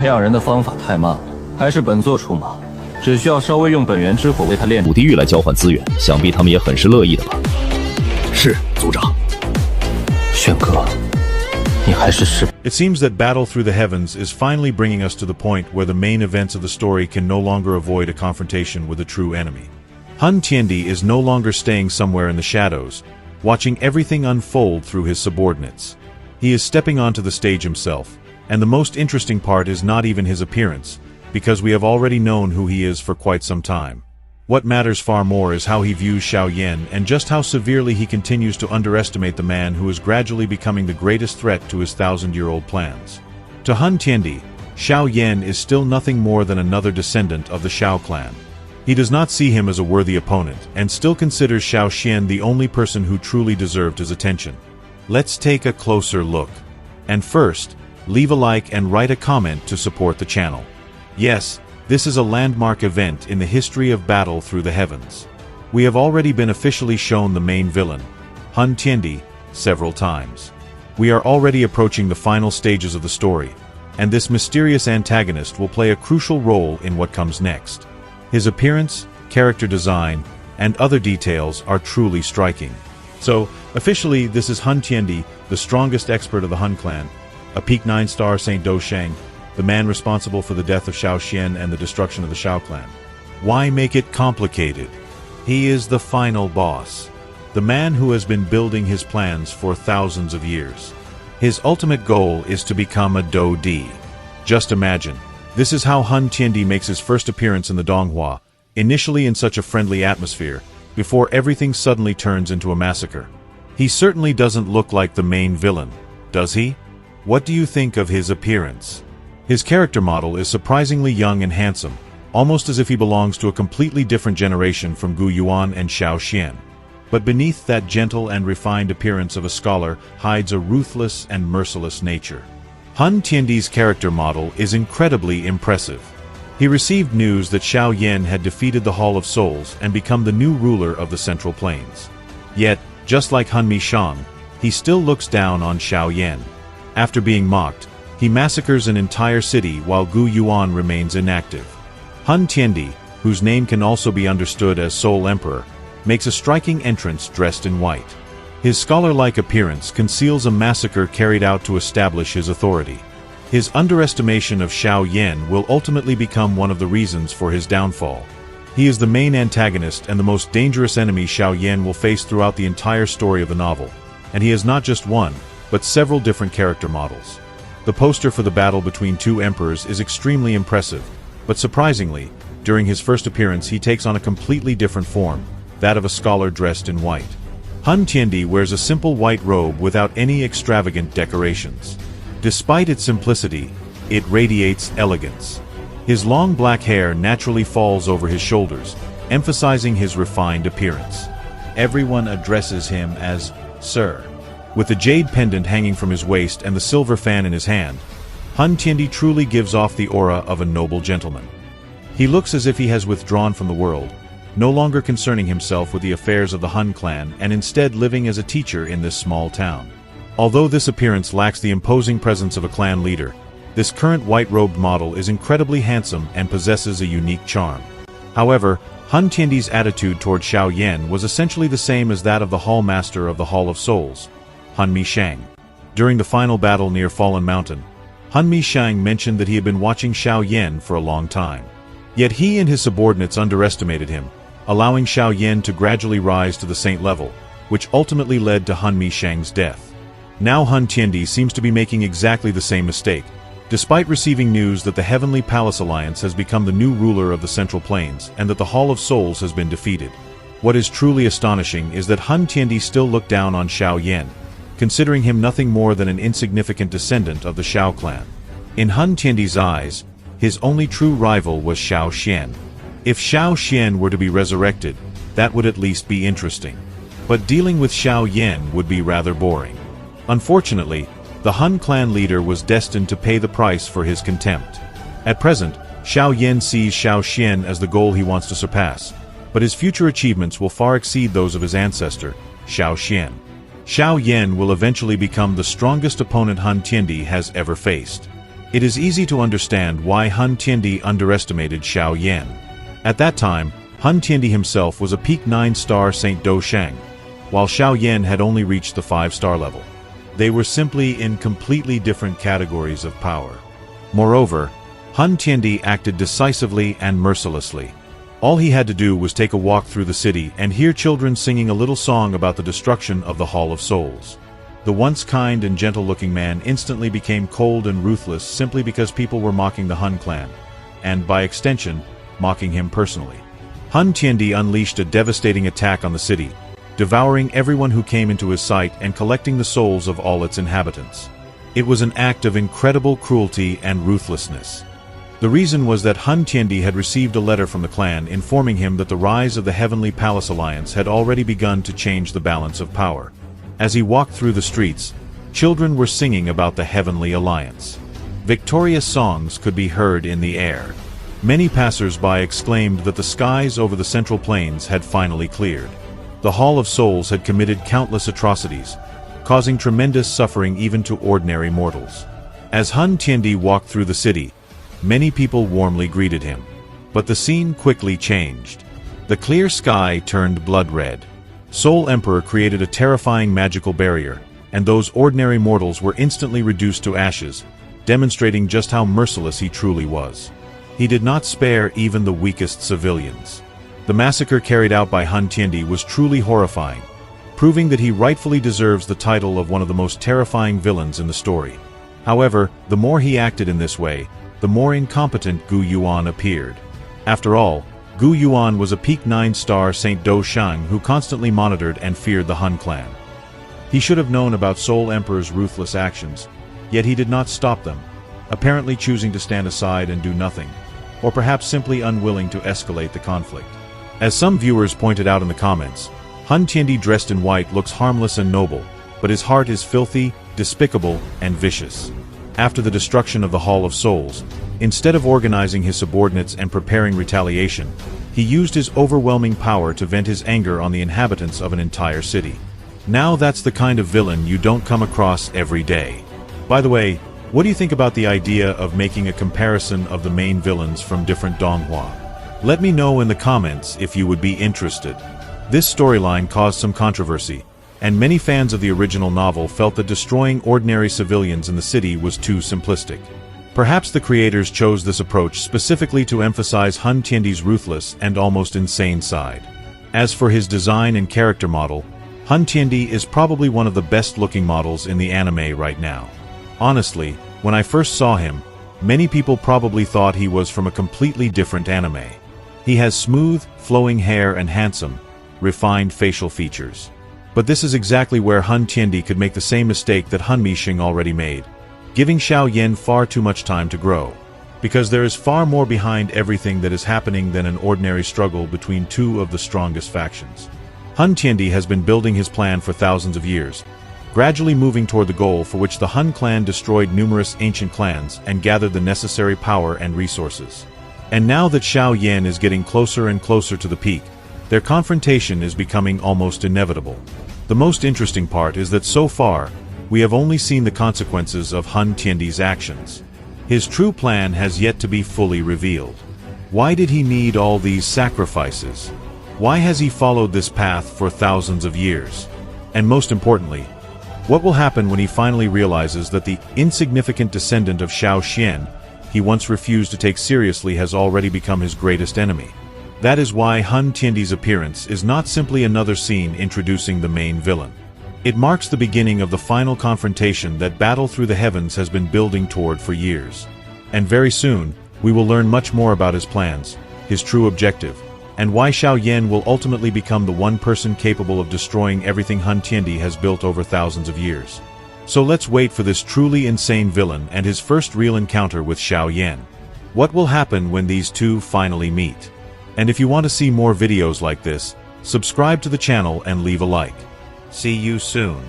两人的方法太慢了，还是本座出马，只需要稍微用本源之火为他炼古地狱来交换资源，想必他们也很是乐意的吧？是，族长。轩哥，你还是失败。 It seems that Battle Through the Heavens is finally bringing us to the point where the main events of the story can no longer avoid a confrontation with a true enemy. Tiandi is no longer staying somewhere in the shadows, watching everything unfold through his subordinates. He is stepping onto the stage himself, and the most interesting part is not even his appearance, because we have already known who he is for quite some time. What matters far more is how he views Xiao Yan and just how severely he continues to underestimate the man who is gradually becoming the greatest threat to his thousand-year-old plans. To Tiandi, Xiao Yan is still nothing more than another descendant of the Xiao clan. He does not see him as a worthy opponent and still considers Xiao Xian the only person who truly deserved his attention. Let's take a closer look. And first, leave a like and write a comment to support the channel. Yes, this is a landmark event in the history of Battle Through the Heavens. We have already been officially shown the main villain, Tiandi, several times. We are already approaching the final stages of the story, and this mysterious antagonist will play a crucial role in what comes next. His appearance, character design, and other details are truly striking. So, officially, this is Tiandi, the strongest expert of the Hun clan, a peak 9-star Saint Do Shang, the man responsible for the death of Xiao Xian and the destruction of the Xiao clan. Why make it complicated? He is the final boss, the man who has been building his plans for thousands of years. His ultimate goal is to become a Do Di. Just imagine, this is how Tiandi makes his first appearance in the Donghua, initially in such a friendly atmosphere, before everything suddenly turns into a massacre. He certainly doesn't look like the main villain, does he? What do you think of his appearance? His character model is surprisingly young and handsome, almost as if he belongs to a completely different generation from Gu Yuan and Xiao Xian. But beneath that gentle and refined appearance of a scholar hides a ruthless and merciless nature. Tiandi's character model is incredibly impressive. He received news that Xiao Yan had defeated the Hall of Souls and become the new ruler of the Central Plains. Yet, just like Mi Shang, he still looks down on Xiao Yan. After being mocked, he massacres an entire city while Gu Yuan remains inactive. Tiandi, whose name can also be understood as Soul Emperor, makes a striking entrance dressed in white. His scholar-like appearance conceals a massacre carried out to establish his authority. His underestimation of Xiao Yan will ultimately become one of the reasons for his downfall. He is the main antagonist and the most dangerous enemy Xiao Yan will face throughout the entire story of the novel, and he has not just one, but several different character models. The poster for the battle between two emperors is extremely impressive, but surprisingly, during his first appearance he takes on a completely different form, that of a scholar dressed in white. Tiandi wears a simple white robe without any extravagant decorations. Despite its simplicity, it radiates elegance. His long black hair naturally falls over his shoulders, emphasizing his refined appearance. Everyone addresses him as Sir. With the jade pendant hanging from his waist and the silver fan in his hand, Tiandi truly gives off the aura of a noble gentleman. He looks as if he has withdrawn from the world, no longer concerning himself with the affairs of the Hun clan and instead living as a teacher in this small town. Although this appearance lacks the imposing presence of a clan leader, this current white-robed model is incredibly handsome and possesses a unique charm. However, Tiandi's attitude toward Xiao Yan was essentially the same as that of the Hall Master of the Hall of Souls, Mi Shang. During the final battle near Fallen Mountain, Mi Shang mentioned that he had been watching Xiao Yan for a long time. Yet he and his subordinates underestimated him, allowing Xiao Yan to gradually rise to the saint level, which ultimately led to Mi Shang's death. Now Tiandi seems to be making exactly the same mistake, despite receiving news that the Heavenly Palace Alliance has become the new ruler of the Central Plains and that the Hall of Souls has been defeated. What is truly astonishing is that Tiandi still looked down on Xiao Yan, considering him nothing more than an insignificant descendant of the Xiao clan. In Tiandi's eyes, his only true rival was Xiao Xian. If Xiao Xian were to be resurrected, that would at least be interesting. But dealing with Xiao Yan would be rather boring. Unfortunately, the Hun clan leader was destined to pay the price for his contempt. At present, Xiao Yan sees Xiao Xian as the goal he wants to surpass, but his future achievements will far exceed those of his ancestor, Xiao Xian. Xiao Yan will eventually become the strongest opponent Tiandi has ever faced. It is easy to understand why Tiandi underestimated Xiao Yan. At that time, Tiandi himself was a peak 9-star Saint Do Shang, while Xiao Yan had only reached the 5-star level. They were simply in completely different categories of power. Moreover, Tiandi acted decisively and mercilessly. All he had to do was take a walk through the city and hear children singing a little song about the destruction of the Hall of Souls. The once kind and gentle-looking man instantly became cold and ruthless simply because people were mocking the Hun clan, and by extension, mocking him personally. Tiandi unleashed a devastating attack on the city, devouring everyone who came into his sight and collecting the souls of all its inhabitants. It was an act of incredible cruelty and ruthlessness. The reason was that Tiandi had received a letter from the clan informing him that the rise of the Heavenly Palace Alliance had already begun to change the balance of power. As he walked through the streets, children were singing about the Heavenly Alliance. Victorious songs could be heard in the air. Many passers-by exclaimed that the skies over the Central Plains had finally cleared. The Hall of Souls had committed countless atrocities, causing tremendous suffering even to ordinary mortals. As Tiandi walked through the city, many people warmly greeted him. But the scene quickly changed. The clear sky turned blood red. Soul Emperor created a terrifying magical barrier, and those ordinary mortals were instantly reduced to ashes, demonstrating just how merciless he truly was. He did not spare even the weakest civilians. The massacre carried out by Tiandi was truly horrifying, proving that he rightfully deserves the title of one of the most terrifying villains in the story. However, the more he acted in this way, the more incompetent Gu Yuan appeared. After all, Gu Yuan was a peak 9-star Saint Do Shang who constantly monitored and feared the Hun clan. He should have known about Soul Emperor's ruthless actions, yet he did not stop them, apparently choosing to stand aside and do nothing, or perhaps simply unwilling to escalate the conflict. As some viewers pointed out in the comments, Tiandi dressed in white looks harmless and noble, but his heart is filthy, despicable, and vicious. After the destruction of the Hall of Souls, instead of organizing his subordinates and preparing retaliation, he used his overwhelming power to vent his anger on the inhabitants of an entire city. Now that's the kind of villain you don't come across every day. By the way, what do you think about the idea of making a comparison of the main villains from different Donghua? Let me know in the comments if you would be interested. This storyline caused some controversy, and many fans of the original novel felt that destroying ordinary civilians in the city was too simplistic. Perhaps the creators chose this approach specifically to emphasize Tiandi's ruthless and almost insane side. As for his design and character model, Tiandi is probably one of the best-looking models in the anime right now. Honestly, when I first saw him, many people probably thought he was from a completely different anime. He has smooth, flowing hair and handsome, refined facial features. But this is exactly where Tiandi could make the same mistake that Mishing already made, giving Xiao Yan far too much time to grow. Because there is far more behind everything that is happening than an ordinary struggle between two of the strongest factions. Tiandi has been building his plan for thousands of years, gradually moving toward the goal for which the Hun clan destroyed numerous ancient clans and gathered the necessary power and resources. And now that Xiao Yan is getting closer and closer to the peak, their confrontation is becoming almost inevitable. The most interesting part is that so far, we have only seen the consequences of Tiandi's actions. His true plan has yet to be fully revealed. Why did he need all these sacrifices? Why has he followed this path for thousands of years? And most importantly, what will happen when he finally realizes that the insignificant descendant of Xiao Xian he once refused to take seriously has already become his greatest enemy? That is why Tiandi's appearance is not simply another scene introducing the main villain. It marks the beginning of the final confrontation that Battle Through the Heavens has been building toward for years. And very soon, we will learn much more about his plans, his true objective, and why Xiao Yan will ultimately become the one person capable of destroying everything Tiandi has built over thousands of years. So let's wait for this truly insane villain and his first real encounter with Xiao Yan. What will happen when these two finally meet? And if you want to see more videos like this, subscribe to the channel and leave a like. See you soon.